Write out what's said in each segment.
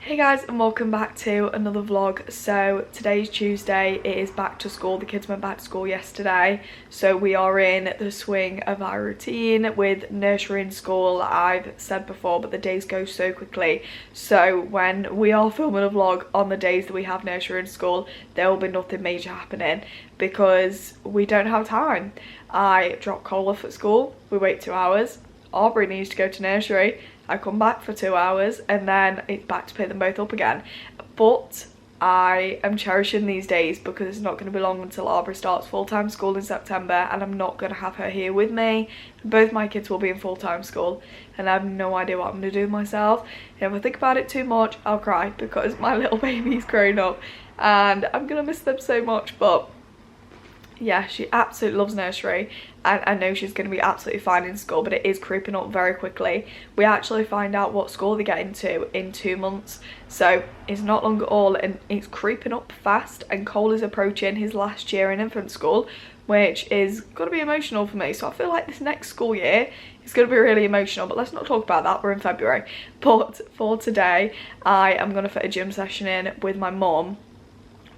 Hey guys, and welcome back to another vlog. So today's Tuesday, it is back to school. The kids went back to school yesterday, so we are in the swing of our routine with nursery and school. I've said before, but the days go so quickly, so when we are filming a vlog on the days that we have nursery and school, there will be nothing major happening because we don't have time. I drop Cole off at school, we wait 2 hours. Aubrey needs to go to nursery, I come back for 2 hours, and then it's back to pick them both up again. But I am cherishing these days because it's not going to be long until Aubrey starts full-time school in September, and I'm not going to have her here with me. Both my kids will be in full-time school, and I have no idea what I'm going to do with myself. If I think about it too much, I'll cry because my little baby's grown up and I'm going to miss them so much. But yeah, she absolutely loves nursery, and I know she's going to be absolutely fine in school, but it is creeping up very quickly. We actually find out what school they get into in 2 months, so it's not long at all, and it's creeping up fast. And Cole is approaching his last year in infant school, which is going to be emotional for me. So I feel like this next school year is going to be really emotional, but let's not talk about that, we're in February. But for today, I am going to fit a gym session in with my mum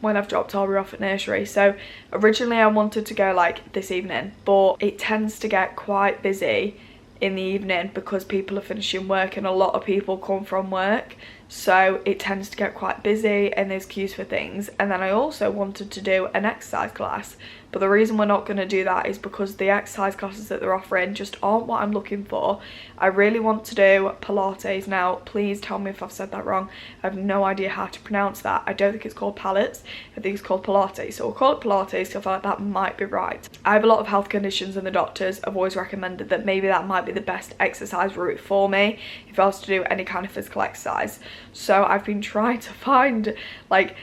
when I've dropped Aubrey off at nursery. So originally I wanted to go like this evening, but it tends to get quite busy in the evening because people are finishing work and a lot of people come from work, so it tends to get quite busy and there's queues for things. And then I also wanted to do an exercise class, but the reason we're not going to do that is because the exercise classes that they're offering just aren't what I'm looking for. I really want to do Pilates. Now please tell me if I've said that wrong, I have no idea how to pronounce that. I don't think it's called palates, I think it's called Pilates, so we'll call it Pilates because I feel like that might be right. I have a lot of health conditions and the doctors have always recommended that maybe that might be the best exercise route for me if I was to do any kind of physical exercise. So I've been trying to find like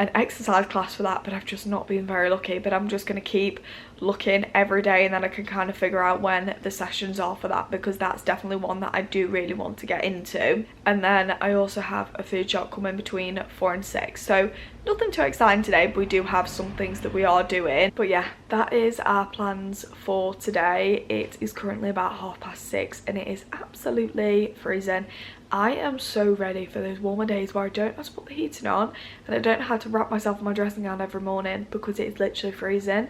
an exercise class for that, but I've just not been very lucky. But I'm just going to keep looking every day, and then I can kind of figure out when the sessions are for that, because that's definitely one that I do really want to get into. And then I also have a food shop coming between 4 and 6, so nothing too exciting today, but we do have some things that we are doing. But yeah, that is our plans for today. It is currently about 6:30 and it is absolutely freezing. I am so ready for those warmer days where I don't have to put the heating on and I don't have to wrap myself in my dressing gown every morning because it is literally freezing.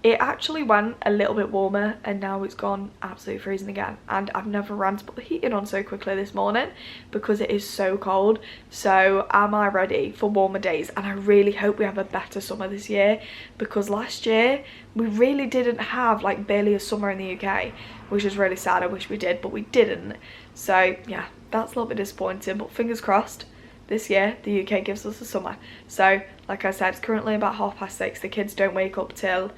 It actually went a little bit warmer and now it's gone absolutely freezing again, and I've never ran to put the heating on so quickly this morning because it is so cold. So am I ready for warmer days? And I really hope we have a better summer this year, because last year we really didn't have like barely a summer in the UK, which is really sad. I wish we did, but we didn't. So yeah, that's a little bit disappointing, but fingers crossed this year the UK gives us a summer. So like I said, it's currently about 6:30. The kids don't wake up till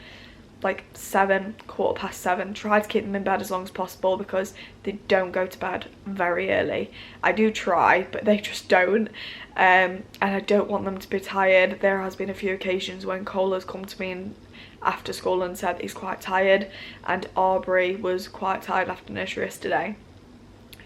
like 7, 7:15. Try to keep them in bed as long as possible because they don't go to bed very early. I do try, but they just don't, and I don't want them to be tired. There has been a few occasions when Cole has come to me after school and said he's quite tired, and Aubrey was quite tired after nursery yesterday.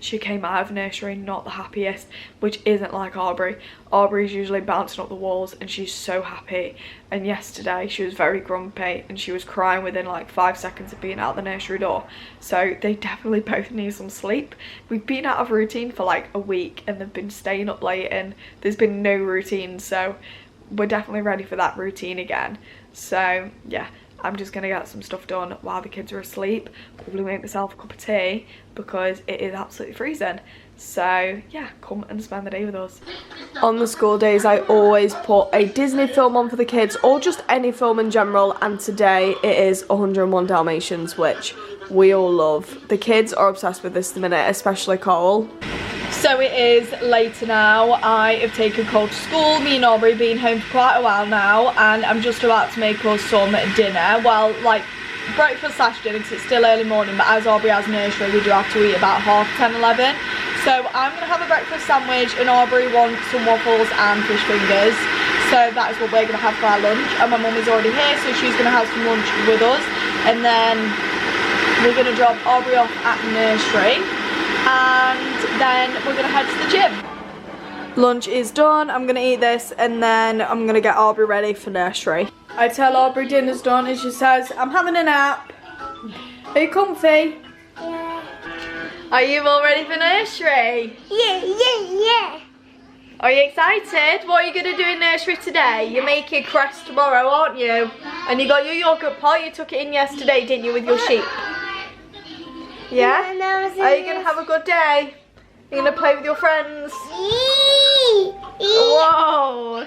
She came out of nursery not the happiest, which isn't like Aubrey. Aubrey's usually bouncing up the walls and she's so happy, and yesterday she was very grumpy and she was crying within like 5 seconds of being out the nursery door. So they definitely both need some sleep. We've been out of routine for like a week and they've been staying up late and there's been no routine, so we're definitely ready for that routine again. So yeah, I'm just going to get some stuff done while the kids are asleep, probably make myself a cup of tea because it is absolutely freezing. So yeah, come and spend the day with us. On the school days I always put a Disney film on for the kids, or just any film in general, and today it is 101 Dalmatians, which we all love. The kids are obsessed with this at the minute, especially Cole. So it is later now. I have taken Cole to school. Me and Aubrey have been home for quite a while now, and I'm just about to make us some dinner. Well, like breakfast / dinner because it's still early morning, but as Aubrey has nursery we do have to eat about 10:30, 11. So I'm going to have a breakfast sandwich and Aubrey wants some waffles and fish fingers. So that is what we're going to have for our lunch, and my mum is already here so she's going to have some lunch with us, and then we're going to drop Aubrey off at nursery, and then we're going to head to the gym. Lunch is done. I'm going to eat this and then I'm going to get Aubrey ready for nursery. I tell Aubrey dinner's done and she says, I'm having a nap. Are you comfy? Yeah. Are you all ready for nursery? Yeah. Are you excited? What are you going to do in nursery today? You're making crest tomorrow, aren't you? And you got your yogurt pot. You took it in yesterday, didn't you, with your sheep? Yeah? Are you going to have a good day? You're going to play with your friends? Whoa!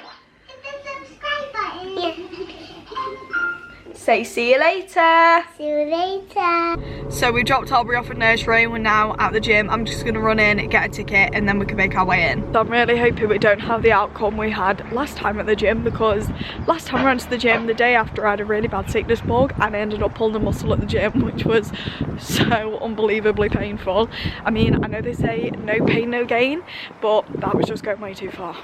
Say see you later. See you later. So we dropped Aubrey off at nursery and we're now at the gym. I'm just gonna run in, get a ticket, and then we can make our way in. So I'm really hoping we don't have the outcome we had last time at the gym, because last time I went to the gym, the day after I had a really bad sickness bug and I ended up pulling a muscle at the gym, which was so unbelievably painful. I mean, I know they say no pain, no gain, but that was just going way too far.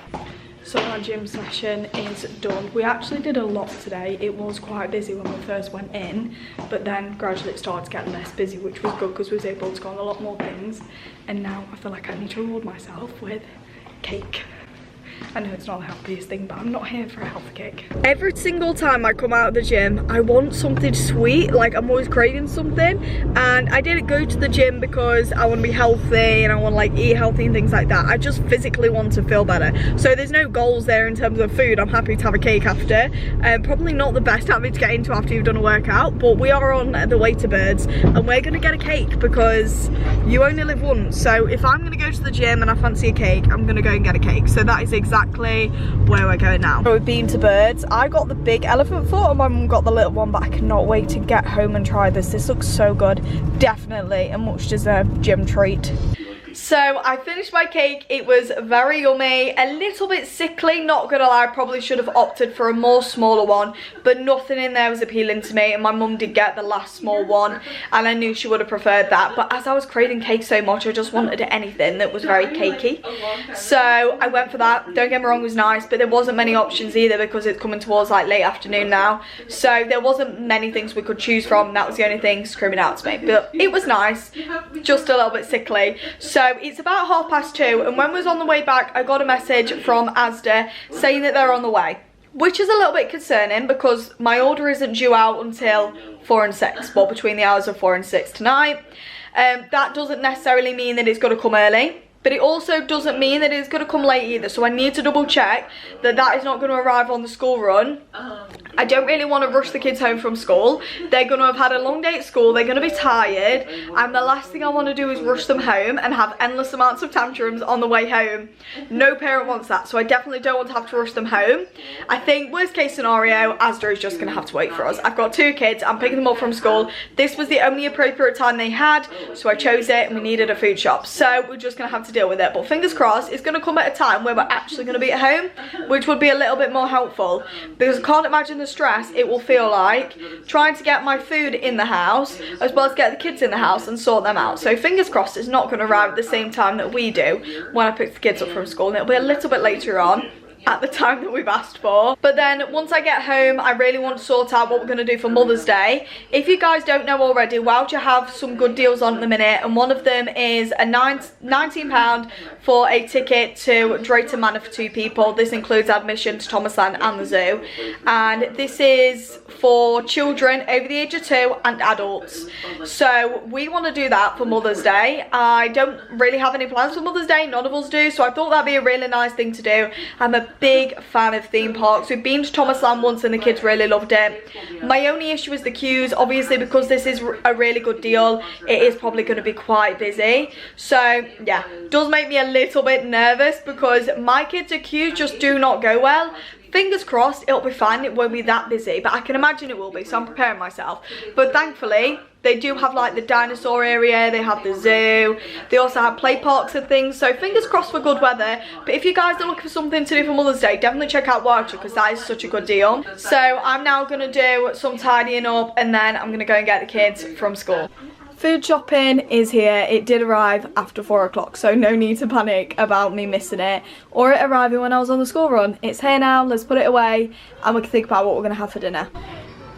So our gym session is done. We actually did a lot today. It was quite busy when we first went in, but then gradually it started to get less busy, which was good because we was able to go on a lot more things. And now I feel like I need to reward myself with cake. I know it's not the healthiest thing, but I'm not here for a healthy cake. Every single time I come out of the gym, I want something sweet. Like, I'm always craving something. And I didn't go to the gym because I want to be healthy and I want to like eat healthy and things like that. I just physically want to feel better. So there's no goals there in terms of food. I'm happy to have a cake after. Probably not the best habit to get into after you've done a workout, but we are on the way to Birds and we're going to get a cake because you only live once. So if I'm going to go to the gym and I fancy a cake, I'm going to go and get a cake. So that is exactly where we're going now. We've been to Birds. I got the big elephant foot and my mum got the little one, but I cannot wait to get home and try this. This looks so good. Definitely a much deserved gym treat. So I finished my cake. It was very yummy, a little bit sickly, not gonna lie. I probably should have opted for a more smaller one, but nothing in there was appealing to me, and my mum did get the last small one and I knew she would have preferred that. But as I was craving cake so much, I just wanted anything that was very cakey, so I went for that. Don't get me wrong, it was nice, but there wasn't many options either because it's coming towards like late afternoon now, so there wasn't many things we could choose from. That was the only thing screaming out to me, but it was nice, just a little bit sickly. So it's about 2:30, and when we was on the way back, I got a message from Asda saying that they're on the way, which is a little bit concerning because my order isn't due out until 4 and 6, well, between the hours of 4 and 6 tonight. That doesn't necessarily mean that it's going to come early, but it also doesn't mean that it's going to come late either, so I need to double check that that is not going to arrive on the school run. I don't really want to rush the kids home from school. They're going to have had a long day at school, they're going to be tired, and the last thing I want to do is rush them home and have endless amounts of tantrums on the way home. No parent wants that, so I definitely don't want to have to rush them home. I think worst case scenario, Asda is just going to have to wait for us. I've got 2 kids, I'm picking them up from school. This was the only appropriate time they had, so I chose it, and we needed a food shop, so we're just going to have to deal with it. But fingers crossed, it's going to come at a time where we're actually going to be at home, which would be a little bit more helpful, because I can't imagine the stress it will feel like trying to get my food in the house as well as get the kids in the house and sort them out. So fingers crossed it's not going to arrive at the same time that we do when I pick the kids up from school, and it'll be a little bit later on at the time that we've asked for. But then once I get home, I really want to sort out what we're going to do for Mother's Day. If you guys don't know already, Wowcher have some good deals on at the minute, and one of them is a £19 for a ticket to Drayton Manor for 2 people. This includes admission to Thomasland and the zoo, and this is for children over the age of 2 and adults. So we want to do that for Mother's Day. I don't really have any plans for Mother's Day, none of us do, so I thought that'd be a really nice thing to do. I'm a big fan of theme parks. We've been to Thomasland once and the kids really loved it. My only issue is the queues. Obviously, because this is a really good deal, it is probably going to be quite busy. So yeah, does make me a little bit nervous because my kids' queues just do not go well. Fingers crossed it'll be fine, it won't be that busy, but I can imagine it will be, so I'm preparing myself. But thankfully they do have like the dinosaur area, they have the zoo, they also have play parks and things, so fingers crossed for good weather. But if you guys are looking for something to do for Mother's Day, definitely check out Wowcher because that is such a good deal. So I'm now going to do some tidying up and then I'm going to go and get the kids from school. Food shopping is here. It did arrive after 4 o'clock, so no need to panic about me missing it or it arriving when I was on the school run. It's here now, let's put it away and we can think about what we're going to have for dinner.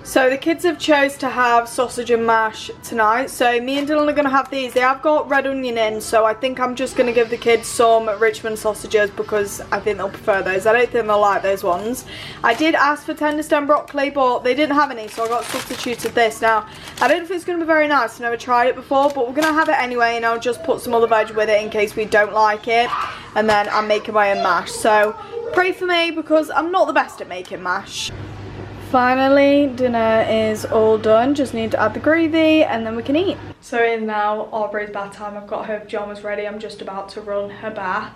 So the kids have chose to have sausage and mash tonight, so me and Dylan are going to have these. They have got red onion in, so I think I'm just going to give the kids some Richmond sausages because I think they'll prefer those. I don't think they'll like those ones. I did ask for tender stem broccoli, but they didn't have any, so I got substituted this. Now, I don't know if it's going to be very nice. I've never tried it before, but we're going to have it anyway, and I'll just put some other veg with it in case we don't like it, and then I'm making my own mash. So pray for me because I'm not the best at making mash. Finally, dinner is all done. Just need to add the gravy and then we can eat. So it is now Aubrey's bath time. I've got her pyjamas ready. I'm just about to run her bath.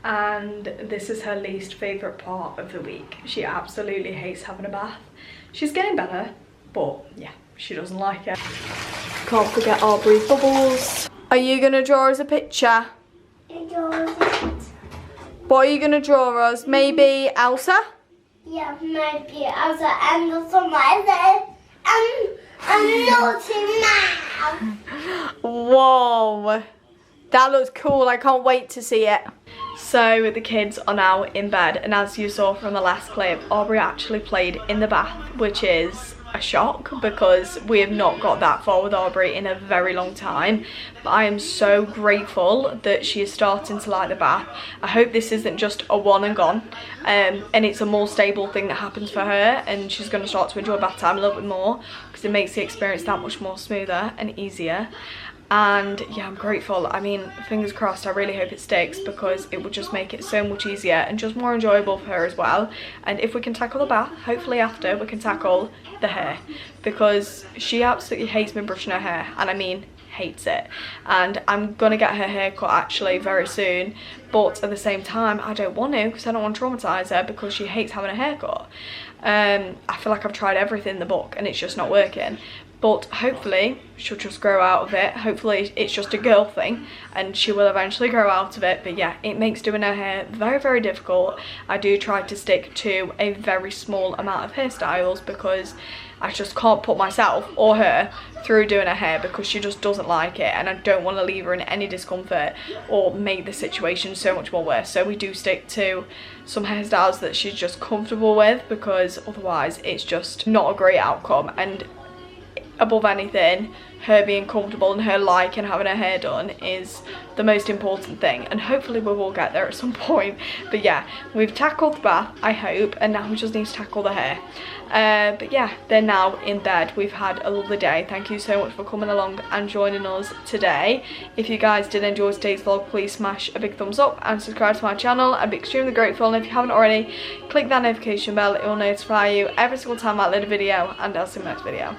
And this is her least favourite part of the week. She absolutely hates having a bath. She's getting better, but yeah, she doesn't like it. Can't forget Aubrey's bubbles. Are you going to draw us a picture? What are you going to draw us? Maybe Elsa? Yeah, maybe Elsa and something like that. I'm naughty now. Whoa, that looks cool. I can't wait to see it. So the kids are now in bed, and as you saw from the last clip, Aubrey actually played in the bath, which is a shock because we have not got that far with Aubrey in a very long time. But I am so grateful that she is starting to like the bath. I hope this isn't just a one and gone, and it's a more stable thing that happens for her, and she's going to start to enjoy bath time a little bit more because it makes the experience that much more smoother and easier. And yeah, I'm grateful. I mean, fingers crossed, I really hope it sticks because it would just make it so much easier and just more enjoyable for her as well. And if we can tackle the bath, hopefully after we can tackle the hair, because she absolutely hates me brushing her hair, and I mean hates it. And I'm gonna get her hair cut actually very soon, but at the same time I don't want to because I don't want to traumatize her because she hates having a haircut. I feel like I've tried everything in the book and it's just not working. But hopefully she'll just grow out of it. Hopefully it's just a girl thing and she will eventually grow out of it. But yeah, it makes doing her hair very, very difficult. I do try to stick to a very small amount of hairstyles because I just can't put myself or her through doing her hair because she just doesn't like it, and I don't want to leave her in any discomfort or make the situation so much more worse. So we do stick to some hairstyles that she's just comfortable with because otherwise it's just not a great outcome. And above anything, her being comfortable and her liking having her hair done is the most important thing, and hopefully we will get there at some point. But yeah, we've tackled the bath, I hope, and now we just need to tackle the hair. But yeah, they're now in bed. We've had a lovely day. Thank you so much for coming along and joining us today. If you guys did enjoy today's vlog, please smash a big thumbs up and subscribe to my channel. I'd be extremely grateful, and if you haven't already, click that notification bell. It will notify you every single time I upload a video, and I'll see you in the next video.